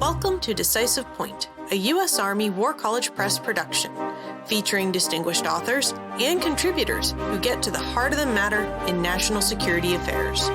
Welcome to Decisive Point, a U.S. Army War College Press production, featuring distinguished authors and contributors who get to the heart of the matter in national security affairs.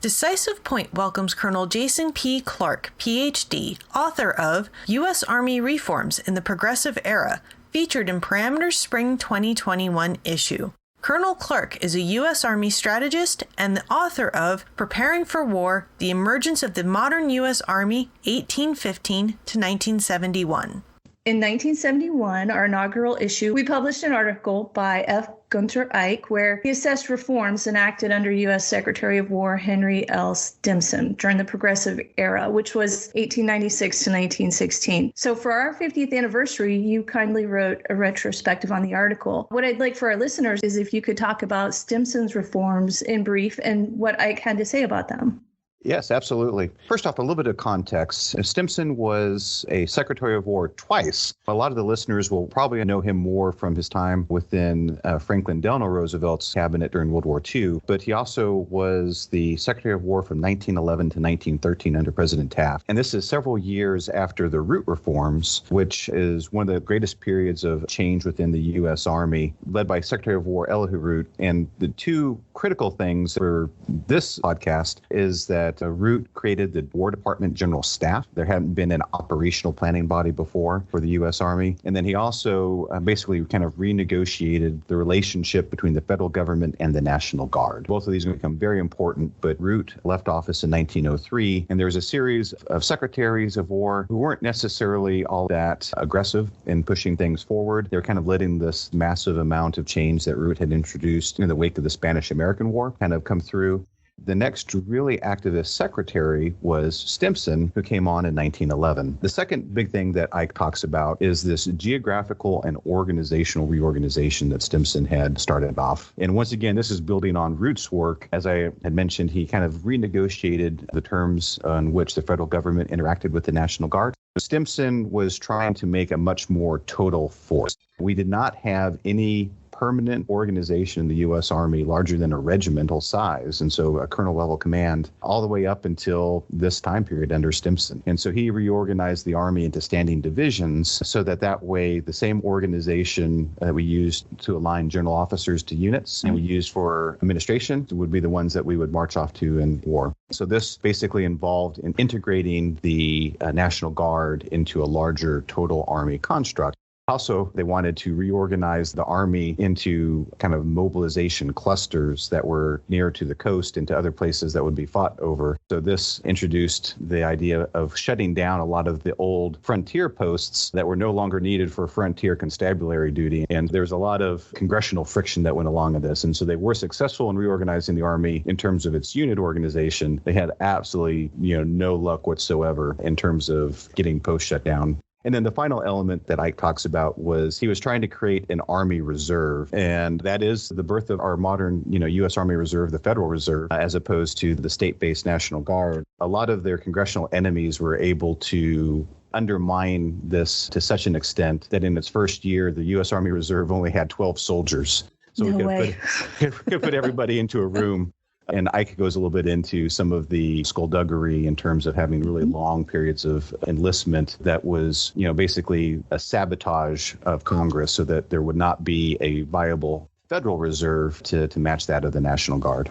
Decisive Point welcomes Colonel Jason P. Clark, Ph.D., author of U.S. Army Reforms in the Progressive Era, featured in Parameter's Spring 2021 issue. Colonel Clark is a U.S. Army strategist and the author of Preparing for War, The Emergence of the Modern U.S. Army, 1815 to 1971. In 1971, our inaugural issue, we published an article by Gunther Eyck where he assessed reforms enacted under U.S. Secretary of War Henry L. Stimson during the Progressive Era, which was 1896 to 1916. So for our 50th anniversary, you kindly wrote a retrospective on the article. What I'd like for our listeners is if you could talk about Stimson's reforms in brief and what Eyck had to say about them. Yes, absolutely. First off, a little bit of context. Stimson was a Secretary of War twice. A lot of the listeners will probably know him more from his time within Franklin Delano Roosevelt's cabinet during World War II, but he also was the Secretary of War from 1911 to 1913 under President Taft. And this is several years after the Root Reforms, which is one of the greatest periods of change within the U.S. Army, led by Secretary of War Elihu Root. And the two critical things for this podcast is that Root created the War Department General Staff. There hadn't been an operational planning body before for the U.S. Army. And then he also basically kind of renegotiated the relationship between the federal government and the National Guard. Both of these are going to become very important, but Root left office in 1903, and there was a series of secretaries of war who weren't necessarily all that aggressive in pushing things forward. They were kind of letting this massive amount of change that Root had introduced in the wake of the Spanish-American War kind of come through. The next really activist secretary was Stimson, who came on in 1911. The second big thing that Eyck talks about is this geographical and organizational reorganization that Stimson had started off. And once again, this is building on Root's work. As I had mentioned, he kind of renegotiated the terms on which the federal government interacted with the National Guard. Stimson was trying to make a much more total force. We did not have any permanent organization in the U.S. Army larger than a regimental size, and so a colonel-level command all the way up until this time period under Stimson. And so he reorganized the Army into standing divisions so that way the same organization that we used to align general officers to units and we used for administration would be the ones that we would march off to in war. So this basically involved in integrating the National Guard into a larger total Army construct. Also, they wanted to reorganize the Army into kind of mobilization clusters that were near to the coast and to other places that would be fought over. So this introduced the idea of shutting down a lot of the old frontier posts that were no longer needed for frontier constabulary duty. And there's a lot of congressional friction that went along with this. And so they were successful in reorganizing the Army in terms of its unit organization. They had absolutely, no luck whatsoever in terms of getting posts shut down. And then the final element that Eyck talks about was he was trying to create an Army Reserve. And that is the birth of our modern, U.S. Army Reserve, the Federal Reserve, as opposed to the state-based National Guard. A lot of their congressional enemies were able to undermine this to such an extent that in its first year, the U.S. Army Reserve only had 12 soldiers. So we could put everybody into a room. And Eyck goes a little bit into some of the skullduggery in terms of having really long periods of enlistment that was, basically a sabotage of Congress so that there would not be a viable Federal Reserve to match that of the National Guard.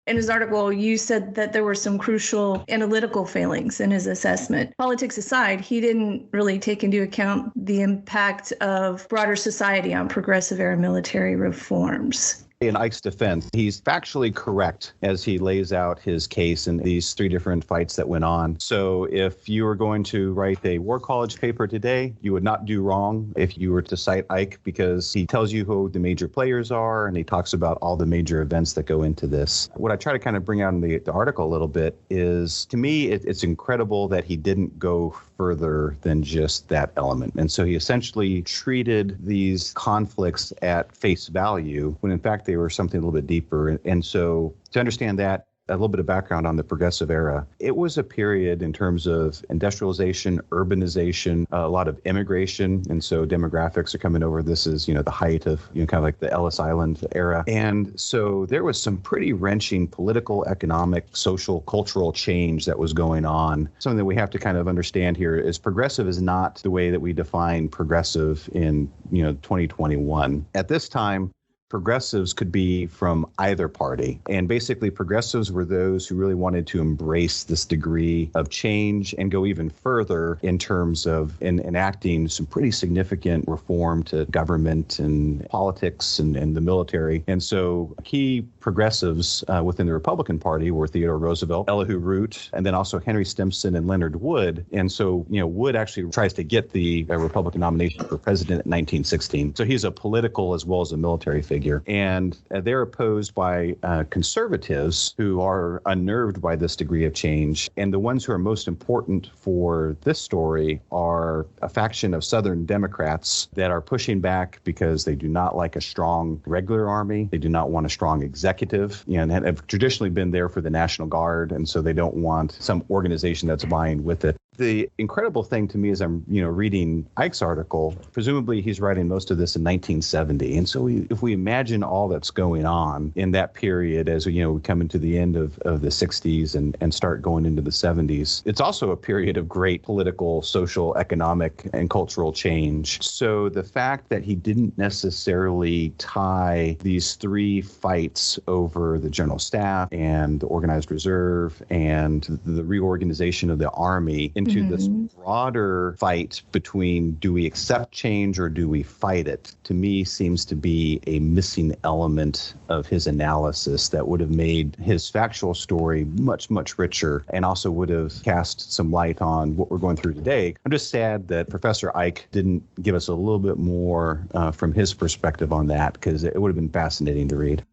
In his article, you said that there were some crucial analytical failings in his assessment. Politics aside, he didn't really take into account the impact of broader society on progressive era military reforms. In Eyck's defense, he's factually correct as he lays out his case in these three different fights that went on. So if you were going to write a War College paper today, you would not do wrong if you were to cite Eyck because he tells you who the major players are and he talks about all the major events that go into this. What I try to kind of bring out in the article a little bit is, to me, it's incredible that he didn't go further than just that element. And so he essentially treated these conflicts at face value when in fact they were something a little bit deeper. And so to understand that, a little bit of background on the progressive era. It was a period in terms of industrialization, urbanization, a lot of immigration. And so demographics are coming over. This is, the height of, kind of like the Ellis Island era. And so there was some pretty wrenching political, economic, social, cultural change that was going on. Something that we have to kind of understand here is progressive is not the way that we define progressive in, 2021. At this time, progressives could be from either party. And basically, progressives were those who really wanted to embrace this degree of change and go even further in terms of enacting some pretty significant reform to government and politics and the military. And so key progressives within the Republican Party were Theodore Roosevelt, Elihu Root, and then also Henry Stimson and Leonard Wood. And so, Wood actually tries to get the Republican nomination for president in 1916. So he's a political as well as a military figure. And they're opposed by conservatives who are unnerved by this degree of change. And the ones who are most important for this story are a faction of Southern Democrats that are pushing back because they do not like a strong regular army. They do not want a strong executive, and have traditionally been there for the National Guard. And so they don't want some organization that's vying with it. The incredible thing to me is I'm, reading Eyck's article. Presumably he's writing most of this in 1970. And so if we imagine all that's going on in that period as, we come into the end of the 60s and start going into the 70s, it's also a period of great political, social, economic, and cultural change. So the fact that he didn't necessarily tie these three fights over the General Staff and the Organized Reserve and the reorganization of the Army into this broader fight between do we accept change or do we fight it, to me seems to be a missing element of his analysis that would have made his factual story much, much richer and also would have cast some light on what we're going through today. I'm just sad that Professor Eyck didn't give us a little bit more from his perspective on that, because it would have been fascinating to read.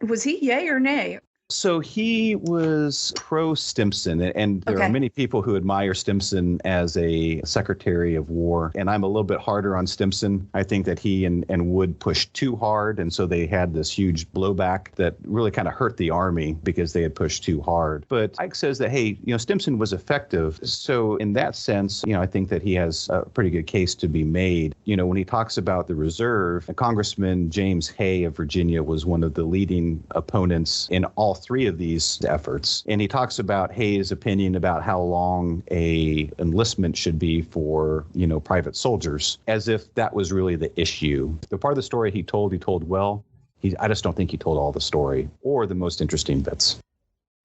Was he yay or nay? So he was pro-Stimson, and there are many people who admire Stimson as a Secretary of War, and I'm a little bit harder on Stimson. I think that he and Wood pushed too hard, and so they had this huge blowback that really kind of hurt the Army because they had pushed too hard. But Eyck says that, hey, Stimson was effective. So in that sense, I think that he has a pretty good case to be made. When he talks about the reserve, Congressman James Hay of Virginia was one of the leading opponents in all three of these efforts. And he talks about Hayes' opinion about how long a enlistment should be for, private soldiers, as if that was really the issue. The part of the story he told well. I just don't think he told all the story or the most interesting bits.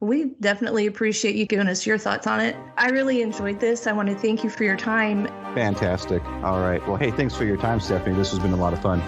We definitely appreciate you giving us your thoughts on it. I really enjoyed this. I want to thank you for your time. Fantastic. All right. Well, hey, thanks for your time, Stephanie. This has been a lot of fun.